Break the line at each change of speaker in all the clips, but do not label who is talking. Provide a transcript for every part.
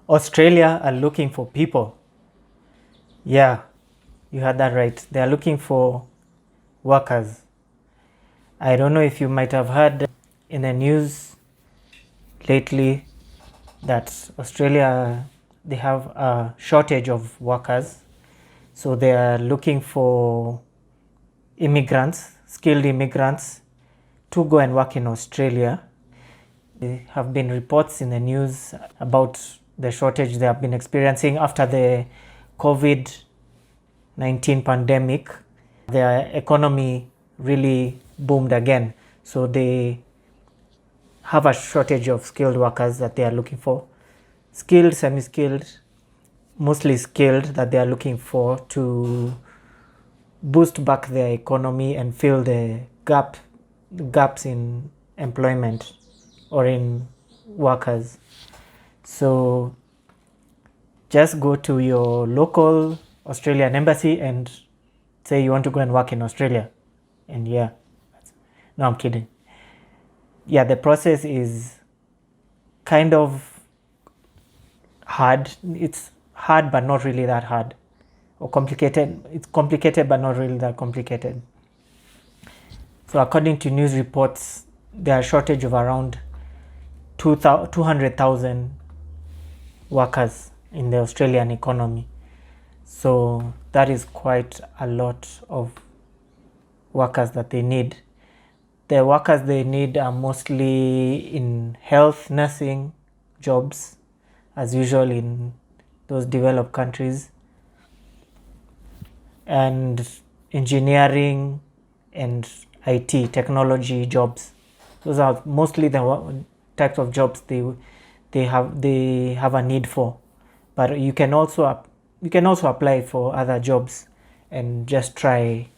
Australia are looking for people. Yeah, you heard that right. They are looking for workers. I don't know if you might have heard in the news lately that Australia, they have a shortage of workers. So they are looking for immigrants, skilled immigrants, to go and work in Australia. There have been reports in the news about the shortage they have been experiencing after the COVID-19 pandemic. Their economy really boomed again. So they have a shortage of skilled workers that they are looking for. Skilled, semi-skilled, mostly skilled that they are looking for to boost back their economy and fill the gaps in employment or in workers. So just go to your local Australian embassy and say you want to go and work in Australia. And yeah, no, I'm kidding. Yeah, the process is kind of hard. It's hard, but not really that hard. Or complicated. It's complicated, but not really that complicated. So according to news reports, there are a shortage of around 200,000 workers in the Australian economy. So that is quite a lot of workers that they need. The workers they need are mostly in health, nursing jobs, as usual in those developed countries, and engineering and IT, technology jobs. Those are mostly the types of jobs they have a need for. But you can also apply for other jobs and just try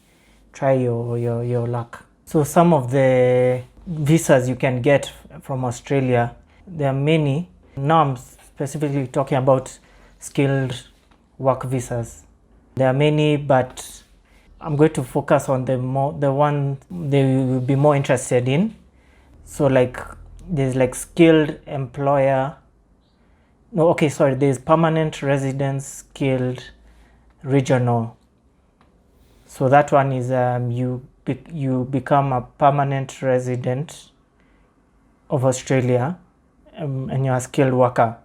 your luck. So some of the visas you can get from Australia, there are many. Now I'm specifically talking about skilled work visas. There are many, but I'm going to focus on the one they will be more interested in. So there's skilled employer. No, okay, sorry. There's permanent residence, skilled, regional. So that one is you become a permanent resident of Australia, and you're a skilled worker.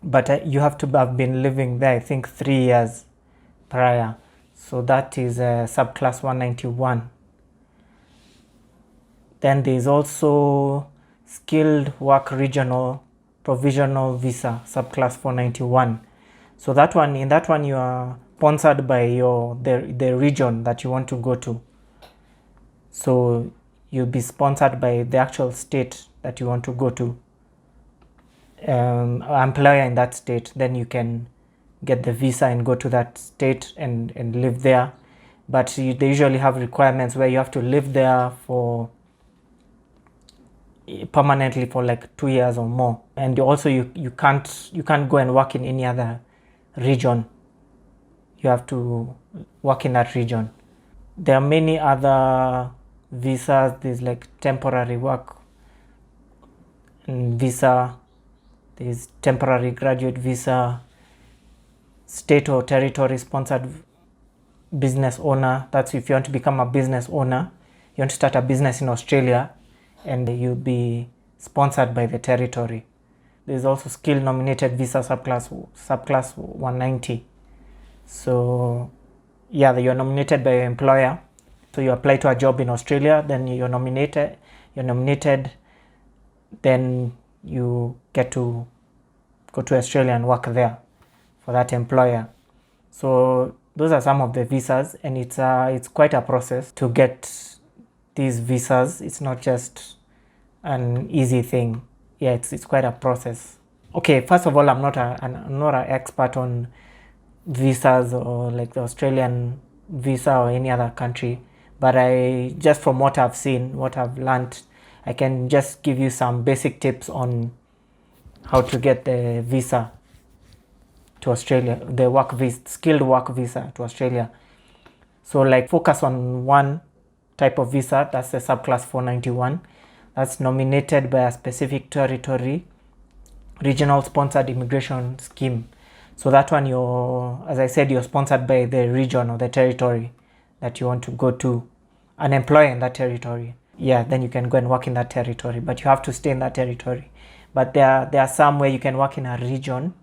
But you have to have been living there, I think, 3 years prior. So that is Subclass 191. Then there's also skilled work regional provisional visa, Subclass 491. So in that one you are sponsored by the region that you want to go to. So you'll be sponsored by the actual state that you want to go to, employer in that state. Then you can get the visa and go to that state and live there. But they usually have requirements where you have to live there for permanently for 2 years or more. And also you can't go and work in any other region. You have to work in that region. There are many other visas. There's temporary work visa, there's temporary graduate visa, state or territory sponsored business owner. That's if you want to become a business owner, you want to start a business in Australia, and you'll be sponsored by the territory. There's also skill nominated visa, subclass 190. So yeah, you're nominated by your employer. So you apply to a job in Australia, then you're nominated, then you get to go to Australia and work there for that employer. So those are some of the visas, and it's quite a process to get these visas. It's not just an easy thing. Yeah, it's quite a process. Okay, first of all, I'm not an expert on visas or the Australian visa or any other country, but I just from what I've seen, what I've learned, I can just give you some basic tips on how to get the visa to Australia, the skilled work visa to Australia. So focus on one type of visa, that's the Subclass 491. That's nominated by a specific territory regional sponsored immigration scheme. So that one, as I said, you're sponsored by the region or the territory that you want to go to, an employer in that territory. Yeah, then you can go and work in that territory, but you have to stay in that territory. But there are some where you can work in a region.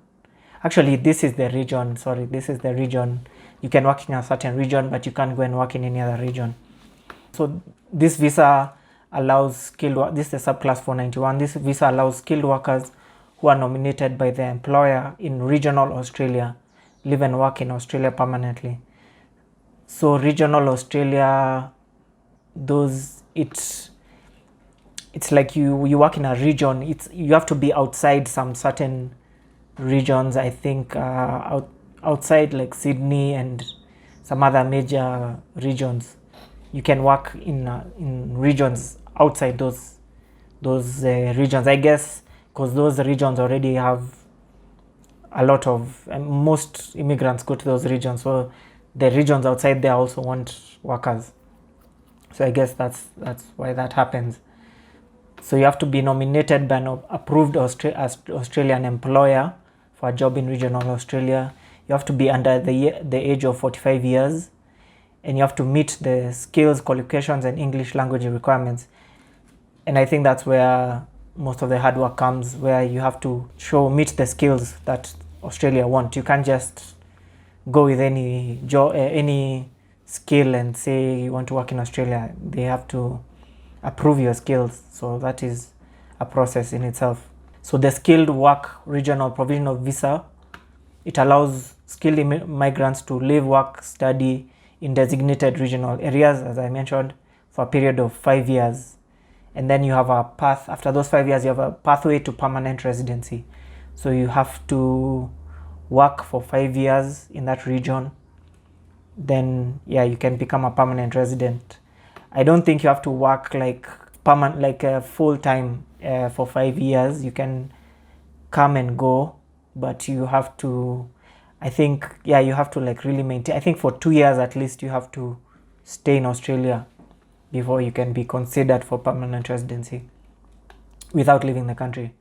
Actually, this is the region. Sorry, this is the region. You can work in a certain region, but you can't go and work in any other region. So this visa allows skilled work. This is the subclass 491. This visa allows skilled workers who are nominated by the employer in regional Australia live and work in Australia permanently. So regional Australia, it's like you work in a region. You have to be outside some certain regions. I think outside like Sydney and some other major regions. You can work in regions outside those regions, I guess, because those regions already have a lot of, most immigrants go to those regions, so the regions outside there also want workers. So I guess that's why that happens. So you have to be nominated by an approved Australian employer for a job in regional Australia. You have to be under the age of 45 years, and you have to meet the skills, qualifications, and English language requirements. And I think that's where most of the hard work comes, where you have to meet the skills that Australia want. You can't just go with any job, any skill and say you want to work in Australia. They have to approve your skills. So that is a process in itself. So the skilled work regional provisional visa, it allows skilled migrants to live, work, study in designated regional areas, as I mentioned, for a period of 5 years. And then you have a path, after those 5 years, you have a pathway to permanent residency. So you have to work for 5 years in that region. Then, yeah, you can become a permanent resident. I don't think you have to work like full time for 5 years. You can come and go, but you have to, I think, yeah, you have to like really maintain. I think for 2 years at least you have to stay in Australia before you can be considered for permanent residency without leaving the country.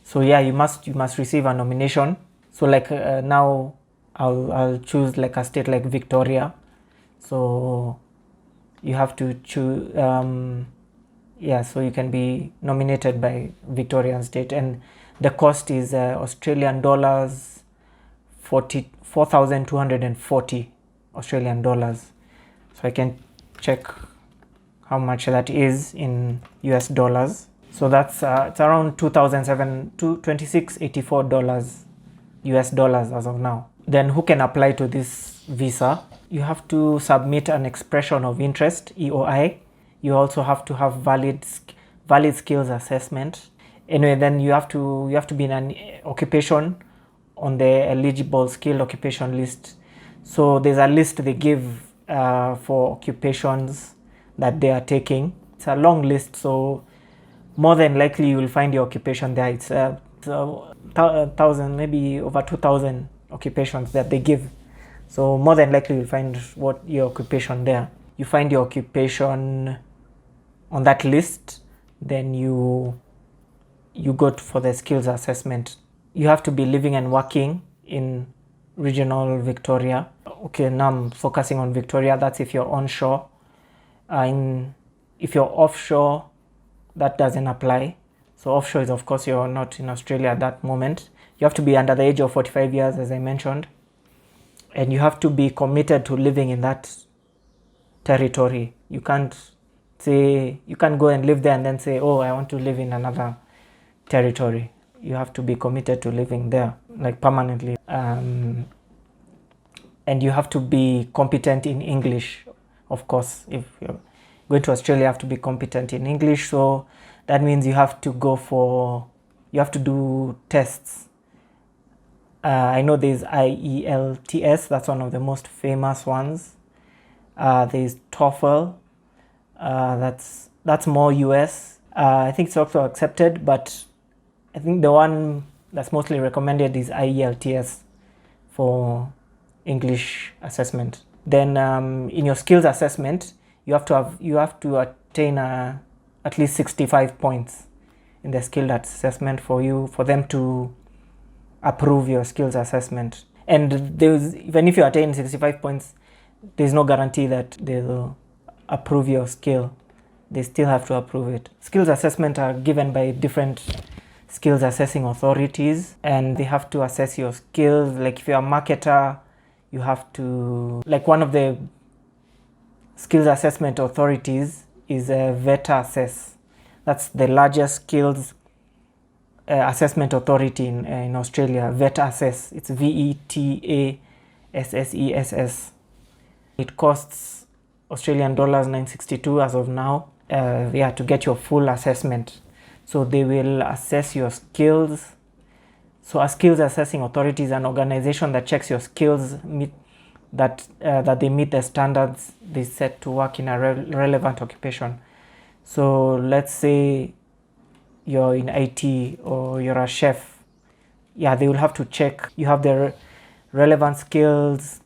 So yeah, you must receive a nomination. So like now I'll choose like a state like Victoria. So you have to choose, yeah, so you can be nominated by Victorian state, and the cost is Australian dollars 4,240 Australian dollars. So I can check how much that is in US dollars. So that's it's around $2684 US dollars as of now. Then who can apply to this visa? You have to submit an expression of interest, EOI. You also have to have valid skills assessment. Anyway, then you have to be in an occupation on the eligible skilled occupation list. So there's a list they give for occupations that they are taking. It's a long list, so more than likely you will find your occupation there. It's 1,000, maybe over 2,000 occupations that they give. So more than likely you'll find your occupation there. You find your occupation on that list, then you go for the skills assessment. You have to be living and working in regional Victoria. Okay, now I'm focusing on Victoria. That's if you're onshore. If you're offshore, that doesn't apply. So offshore is, of course, you're not in Australia at that moment. You have to be under the age of 45 years, as I mentioned. And you have to be committed to living in that territory. You can't go and live there and then say, oh, I want to live in another territory. You have to be committed to living there, like permanently. And you have to be competent in English, of course. If you're going to Australia, you have to be competent in English. So that means you have to do tests. I know there's IELTS, that's one of the most famous ones. There's TOEFL, that's more US. I think it's also accepted, but I think the one that's mostly recommended is IELTS for English assessment. Then in your skills assessment, you have to attain at least 65 points in the skill assessment for them to approve your skills assessment. And even if you attain 65 points, there's no guarantee that they'll approve your skill. They still have to approve it. Skills assessment are given by different skills assessing authorities, and they have to assess your skills. Like if you're a marketer, you have to, like one of the skills assessment authorities is a VETA Assess. That's the largest skills assessment authority in Australia. VETA Assess. It's VETASSESS. It costs Australian dollars 962 as of now. To get your full assessment. So they will assess your skills. So a skills assessing authority is an organization that checks your skills that they meet the standards they set to work in a relevant occupation. So let's say you're in IT or you're a chef. Yeah, they will have to check you have the relevant skills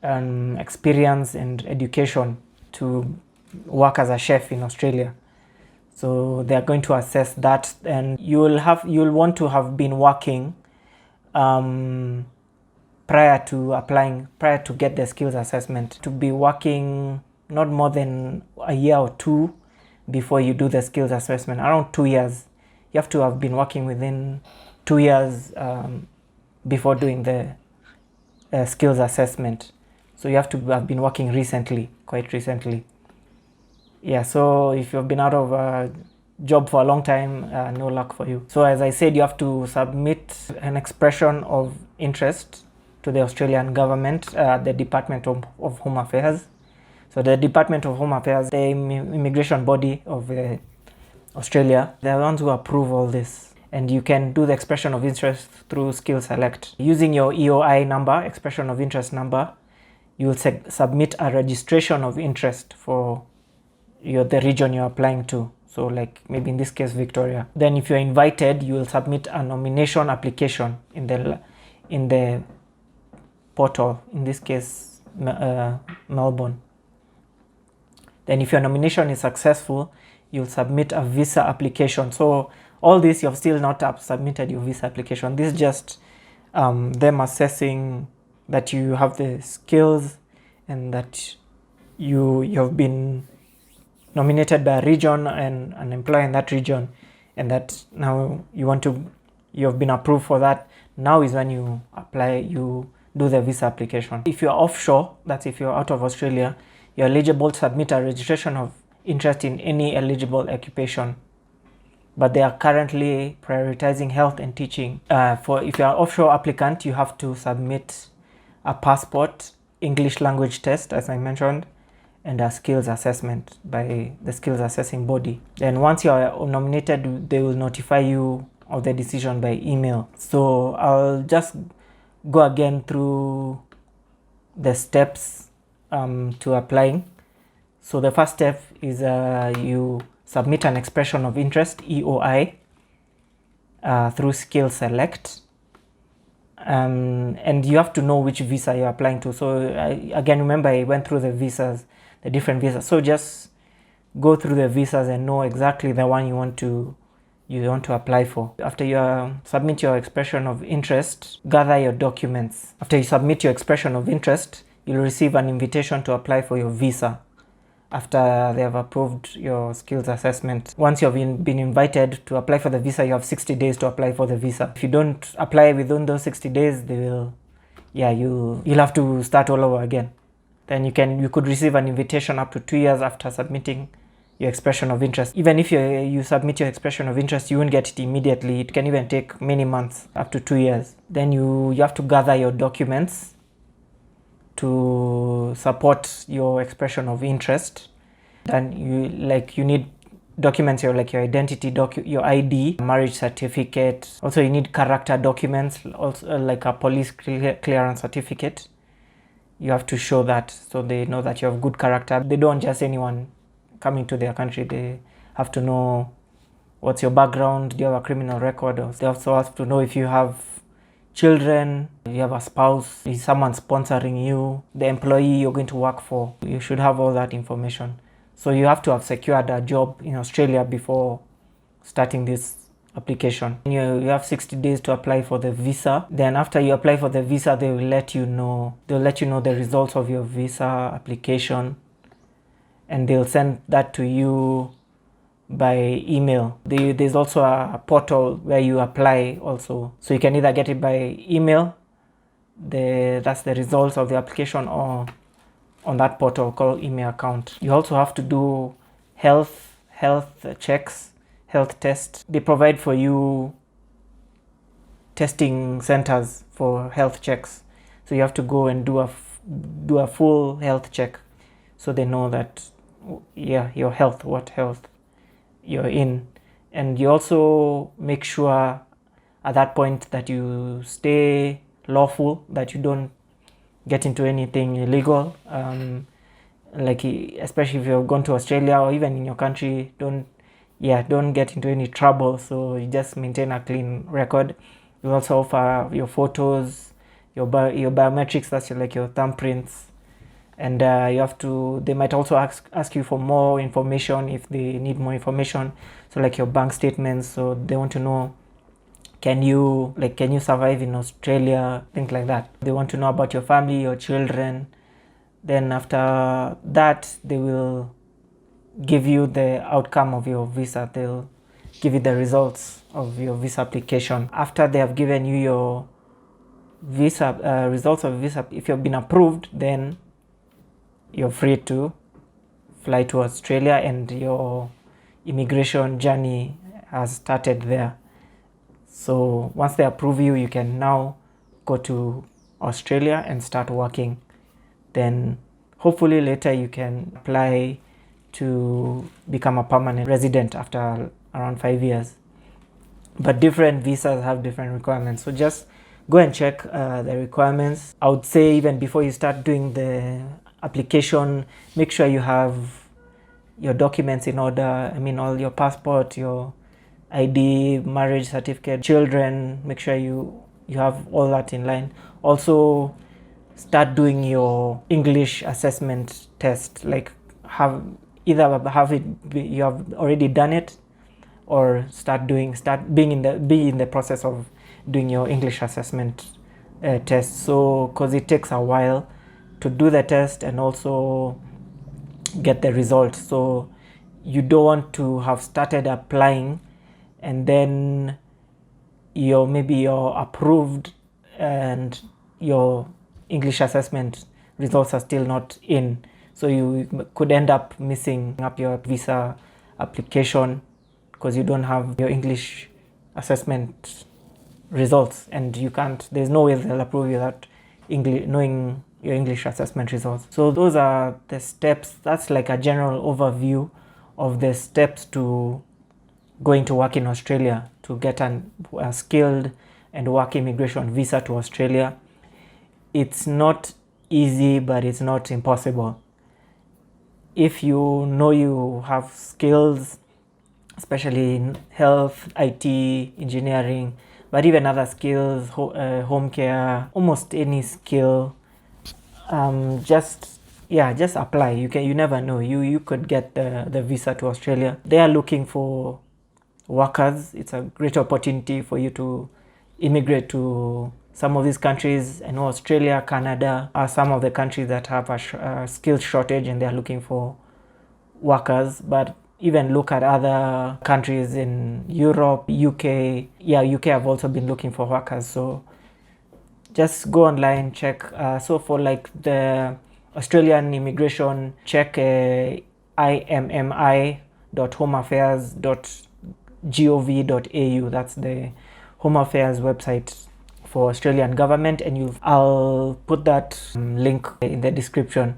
and experience and education to work as a chef in Australia. So they are going to assess that, and you'll want to have been working prior to get the skills assessment, to be working not more than a year or two before you do the skills assessment. Around 2 years. You have to have been working within 2 years before doing the skills assessment. So you have to have been working quite recently. Yeah, so if you've been out of a job for a long time, no luck for you. So as I said, you have to submit an expression of interest to the Australian government, the Department of Home Affairs. So the Department of Home Affairs, the immigration body of Australia, they're the ones who approve all this. And you can do the expression of interest through Skill Select. Using your EOI number, expression of interest number, you will submit a registration of interest for the region you're applying to. So like maybe in this case, Victoria. Then if you're invited, you will submit a nomination application in the portal, in this case, Melbourne. Then if your nomination is successful, you'll submit a visa application. So all this, you've still not submitted your visa application. This is just them assessing that you have the skills and that you've been nominated by a region and an employer in that region, and that now you've been approved for that. Now is when you apply, you do the visa application. If you're offshore, that's if you're out of Australia, you're eligible to submit a registration of interest in any eligible occupation, but they are currently prioritizing health and teaching. For if you're an offshore applicant, you have to submit a passport, English language test, as I mentioned, and a skills assessment by the skills assessing body. Then once you are nominated, they will notify you of the decision by email. So I'll just go again through the steps to applying. So the first step is you submit an expression of interest, EOI, through Skill Select. And you have to know which visa you're applying to. So again, remember I went through the visas, the different visas. So just go through the visas and know exactly the one you want to apply for. After you submit your expression of interest, gather your documents. After you submit your expression of interest, you'll receive an invitation to apply for your visa after they have approved your skills assessment. Once you've been invited to apply for the visa, you have 60 days to apply for the visa. If you don't apply within those 60 days, you'll have to start all over again. Then you could receive an invitation up to 2 years after submitting your expression of interest. Even if you submit your expression of interest, you won't get it immediately. It can even take many months, up to 2 years. Then you have to gather your documents to support your expression of interest. Then you need documents, your identity your ID, marriage certificate. Also you need character documents, also like a police clearance certificate. You have to show that so they know that you have good character. They don't just anyone coming to their country. They have to know what's your background, do you have a criminal record. They also have to know if you have children, you have a spouse, is someone sponsoring you, the employee you're going to work for. You should have all that information. So you have to have secured a job in Australia before starting this application. You have 60 days to apply for the visa. Then after you apply for the visa, they'll let you know the results of your visa application, and they'll send that to you by email. There's also a portal where you apply also, so you can either get it by email, that's the results of the application, or on that portal called email account. You also have to do health checks, health tests. They provide for you testing centers for health checks, so you have to go and do a full health check, so they know that, yeah, your health, what health you're in. And you also make sure at that point that you stay lawful, that you don't get into anything illegal, like especially if you've gone to Australia or even in your country, don't get into any trouble. So you just maintain a clean record. You also offer your photos, your biometrics, that's like your thumbprints, and they might also ask you for more information if they need more information, so like your bank statements. So they want to know, can you survive in Australia, things like that. They want to know about your family, your children. Then after that, they will give you the outcome of your visa. They'll give you the results of your visa application. After they have given you your visa results of visa, if you've been approved, then you're free to fly to Australia, and your immigration journey has started there. So once they approve you, you can now go to Australia and start working. Then hopefully later you can apply to become a permanent resident after around 5 years. But different visas have different requirements, so just go and check the requirements. I would say even before you start doing the application, make sure you have your documents in order. I mean, all your passport, your ID, marriage certificate, children, make sure you have all that in line. Also start doing your English assessment test, like you have already done it, or be in the process of doing your English assessment test. So because it takes a while to do the test and also get the result, so you don't want to have started applying and then you're approved and your English assessment results are still not in, so you could end up missing up your visa application because you don't have your English assessment results, and there's no way they'll approve you without knowing your English assessment results. So those are the steps. That's like a general overview of the steps to going to work in Australia, to get a skilled and work immigration visa to Australia. It's not easy, but it's not impossible. If you know you have skills, especially in health, IT, engineering, but even other skills, home care, almost any skill, just apply. You never know, you could get the visa to Australia. They are looking for workers. It's a great opportunity for you to immigrate to some of these countries. I know Australia, Canada are some of the countries that have a skills shortage and they're looking for workers. But even look at other countries in Europe, UK. UK have also been looking for workers. So just go online, check. So for like the Australian immigration, check immi.homeaffairs.gov.au. That's the Home Affairs website for Australian government, and I'll put that link in the description.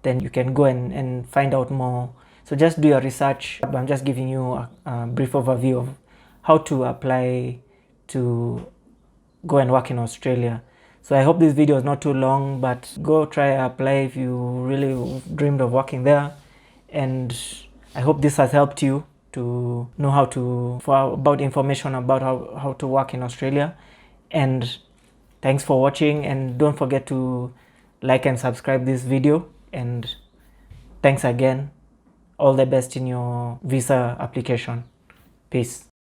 Then you can go and find out more. So just do your research. I'm just giving you a brief overview of how to apply to go and work in Australia. So I hope this video is not too long, but go try apply if you really dreamed of working there. And I hope this has helped you to know about information about how to work in Australia. And thanks for watching, and don't forget to like and subscribe this video. And thanks again. All the best in your visa application. Peace.